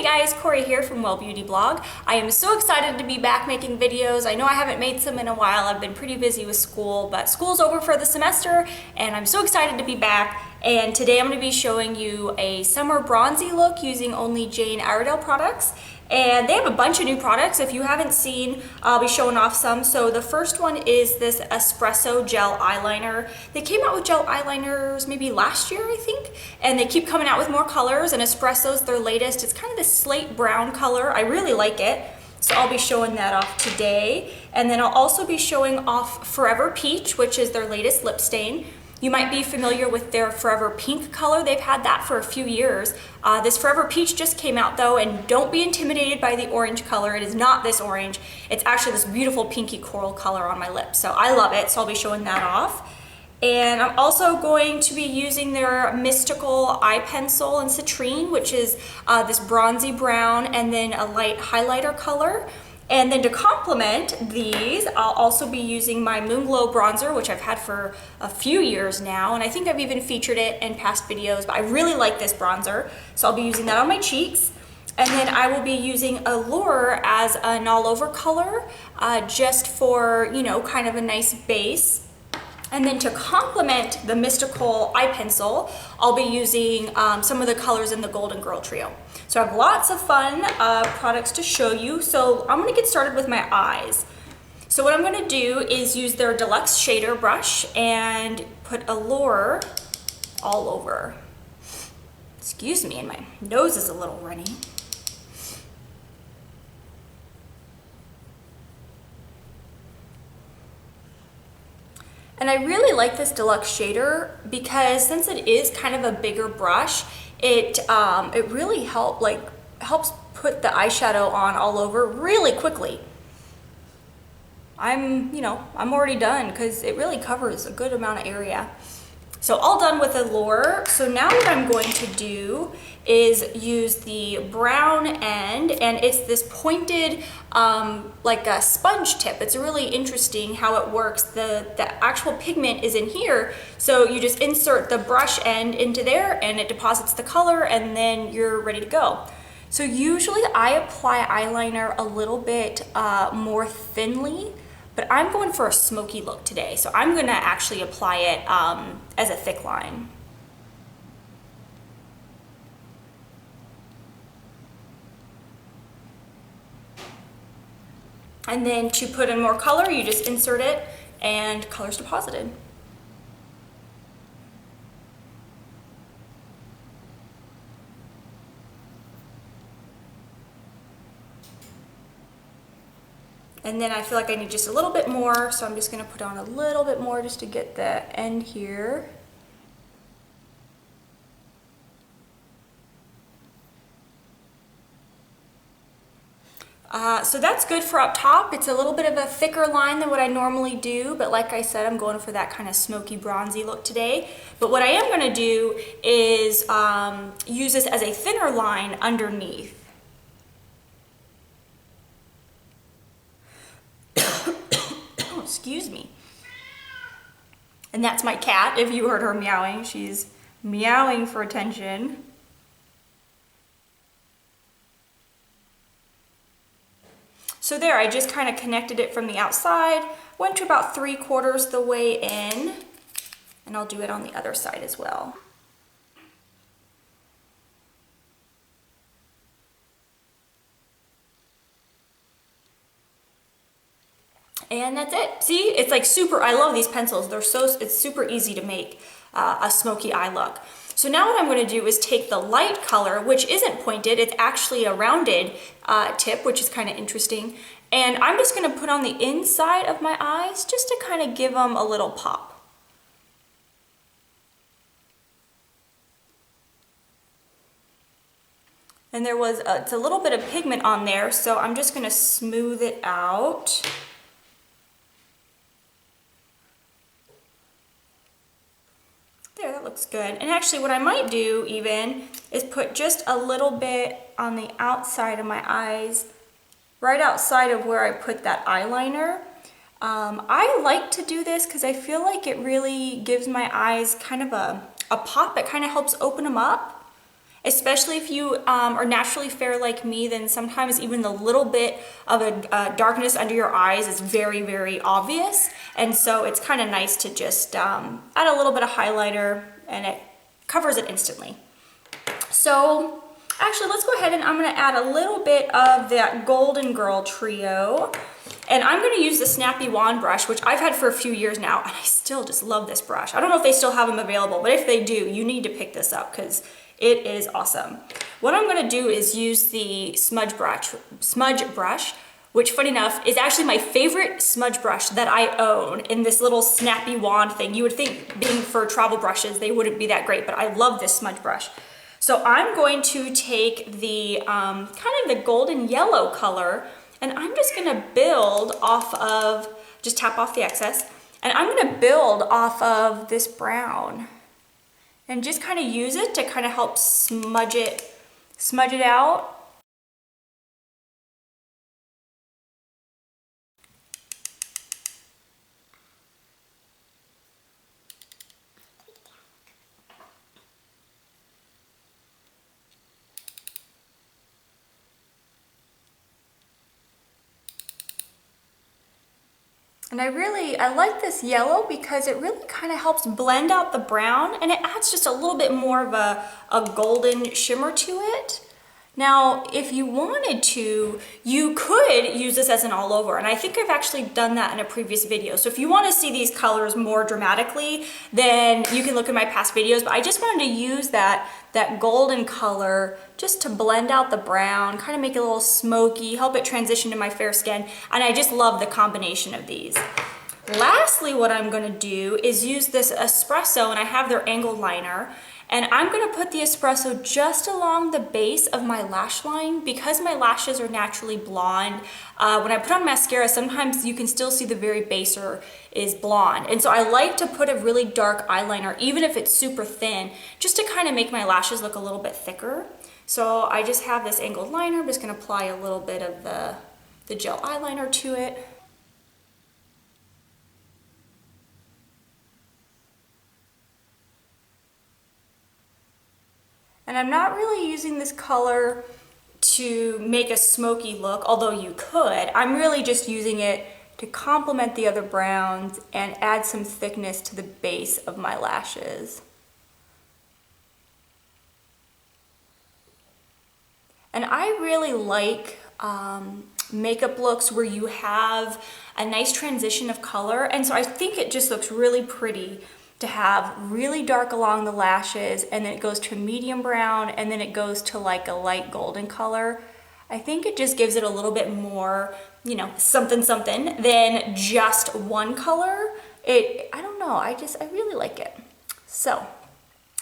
guys, Corey here from Well Beauty Blog. I am so excited to be back making videos. I know I haven't made some in a while. I've been pretty busy with school, but school's over for the semester and I'm so excited to be back. And today I'm going to be showing you a summer bronzy look using only Jane Iredale products. And they have a bunch of new products. If you haven't seen, I'll be showing off some. So the first one is this espresso gel eyeliner. They came out with gel eyeliners maybe last year, I think, and they keep coming out with more colors, and espresso's their latest. It's kind of this slate brown color. I really like it. So I'll be showing that off today. And then I'll also be showing off Forever Peach, which is their latest lip stain. You might be familiar with their Forever Pink color. They've had that for a few years. This Forever Peach just came out though, and don't be intimidated by the orange color. It is not this orange. It's actually this beautiful pinky coral color on my lips. So I love it, so I'll be showing that off. And I'm also going to be using their Mystical Eye Pencil in Citrine, which is this bronzy brown and then a light highlighter color. And then to complement these, I'll also be using my Moonglow bronzer, which I've had for a few years now, and I think I've even featured it in past videos, but I really like this bronzer, so I'll be using that on my cheeks. And then I will be using Allure as an all-over color, just for, you know, kind of a nice base. And then to complement the Mystical Eye Pencil, I'll be using some of the colors in the Golden Girl Trio. So I have lots of fun products to show you. So I'm gonna get started with my eyes. So what I'm gonna do is use their Deluxe Shader brush and put Allure all over. Excuse me, and my nose is a little runny. And I really like this Deluxe Shader because since it is kind of a bigger brush, it really helps put the eyeshadow on all over really quickly. I'm already done because it really covers a good amount of area. So all done with Allure. So now what I'm going to do is use the brown end, and it's this pointed like a sponge tip. It's really interesting how it works. The actual pigment is in here, so you just insert the brush end into there and it deposits the color and then you're ready to go. So usually I apply eyeliner a little bit more thinly, but I'm going for a smoky look today, so I'm gonna actually apply it as a thick line. And then to put in more color, you just insert it and color's deposited. And then I feel like I need just a little bit more, so I'm just gonna put on a little bit more just to get the end here. So that's good for up top. It's a little bit of a thicker line than what I normally do, but like I said, I'm going for that kind of smoky bronzy look today. But what I am gonna do is use this as a thinner line underneath. Excuse me. And that's my cat, if you heard her meowing. She's meowing for attention. So there, I just kind of connected it from the outside, went to about 3/4 the way in, and I'll do it on the other side as well. And that's it. See, it's like super, I love these pencils. It's super easy to make a smoky eye look. So now what I'm gonna do is take the light color, which isn't pointed, it's actually a rounded tip, which is kind of interesting. And I'm just gonna put on the inside of my eyes just to kind of give them a little pop. And it's a little bit of pigment on there, so I'm just gonna smooth it out. There, that looks good. And actually what I might do even is put just a little bit on the outside of my eyes, right outside of where I put that eyeliner. I like to do this because I feel like it really gives my eyes kind of a pop. It kind of helps open them up. Especially if you are naturally fair like me, then sometimes even the little bit of a darkness under your eyes is very, very obvious. And so it's kind of nice to just add a little bit of highlighter and it covers it instantly. So actually, let's go ahead and I'm gonna add a little bit of that Golden Girl trio. And I'm gonna use the Snappy Wand brush, which I've had for a few years now, and I still just love this brush. I don't know if they still have them available, but if they do, you need to pick this up because it is awesome. What I'm gonna do is use the smudge brush, which funny enough is actually my favorite smudge brush that I own in this little snappy wand thing. You would think being for travel brushes, they wouldn't be that great, but I love this smudge brush. So I'm going to take the kind of the golden yellow color, and I'm just gonna build off of, just tap off the excess, and I'm gonna build off of this brown and just kind of use it to kind of help smudge it out. And I like this yellow because it really kind of helps blend out the brown and it adds just a little bit more of a golden shimmer to it. Now, if you wanted to, you could use this as an all over, and I think I've actually done that in a previous video. So if you want to see these colors more dramatically, then you can look at my past videos, but I just wanted to use that golden color just to blend out the brown, kind of make it a little smoky, help it transition to my fair skin, and I just love the combination of these. Lastly, what I'm going to do is use this espresso, and I have their angled liner. And I'm gonna put the espresso just along the base of my lash line because my lashes are naturally blonde. When I put on mascara, sometimes you can still see the very base is blonde. And so I like to put a really dark eyeliner, even if it's super thin, just to kind of make my lashes look a little bit thicker. So I just have this angled liner. I'm just gonna apply a little bit of the gel eyeliner to it. And I'm not really using this color to make a smoky look, although you could. I'm really just using it to complement the other browns and add some thickness to the base of my lashes. And I really like makeup looks where you have a nice transition of color, and so I think it just looks really pretty to have really dark along the lashes, and then it goes to a medium brown, and then it goes to like a light golden color. I think it just gives it a little bit more, you know, something than just one color. I don't know, I really like it. So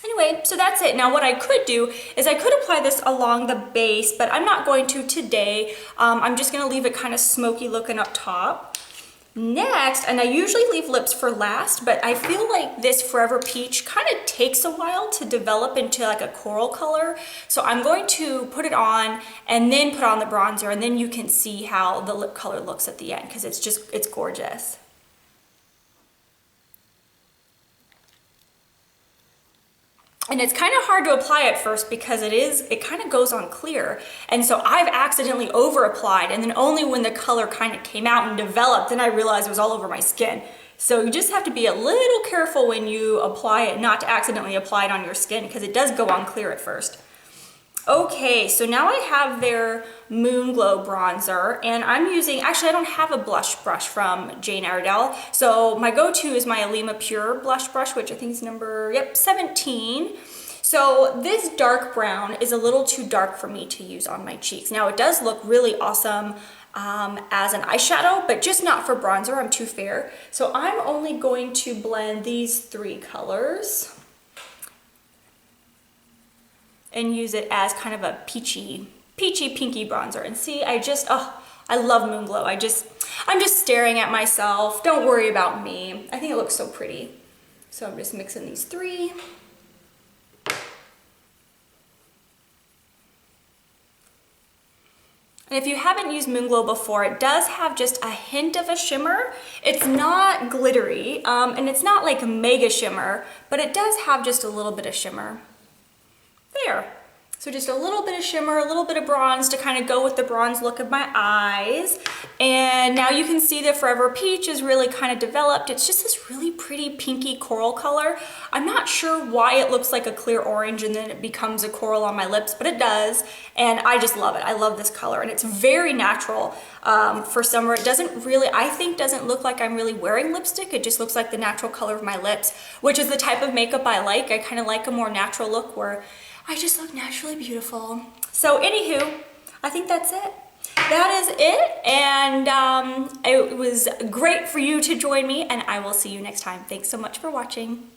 anyway, so that's it. Now what I could do is I could apply this along the base, but I'm not going to today. I'm just gonna leave it kind of smoky looking up top. Next, and I usually leave lips for last, but I feel like this Forever Peach kind of takes a while to develop into like a coral color. So I'm going to put it on and then put on the bronzer, and then you can see how the lip color looks at the end because it's gorgeous. And it's kind of hard to apply at first because it kind of goes on clear. And so I've accidentally over applied, and then only when the color kind of came out and developed, then I realized it was all over my skin. So you just have to be a little careful when you apply it, not to accidentally apply it on your skin because it does go on clear at first. Okay, so now I have their Moon Glow bronzer, and I'm using, actually I don't have a blush brush from Jane Iredale, so my go-to is my Alima Pure blush brush, which I think is number, 17. So this dark brown is a little too dark for me to use on my cheeks. Now it does look really awesome as an eyeshadow, but just not for bronzer, I'm too fair. So I'm only going to blend these three colors and use it as kind of a peachy pinky bronzer. And see, I love Moon Glow. I'm just staring at myself. Don't worry about me. I think it looks so pretty. So I'm just mixing these three. And if you haven't used Moon Glow before, it does have just a hint of a shimmer. It's not glittery, and it's not like a mega shimmer, but it does have just a little bit of shimmer. There. So just a little bit of shimmer, a little bit of bronze to kind of go with the bronze look of my eyes. And now you can see the Forever Peach is really kind of developed. It's just this really pretty pinky coral color. I'm not sure why it looks like a clear orange and then it becomes a coral on my lips, but it does. And I just love it. I love this color and it's very natural for summer. It doesn't really, I think, doesn't look like I'm really wearing lipstick. It just looks like the natural color of my lips, which is the type of makeup I like. I kind of like a more natural look where I just look naturally beautiful. So anywho, I think that's it. That is it, and it was great for you to join me, and I will see you next time. Thanks so much for watching.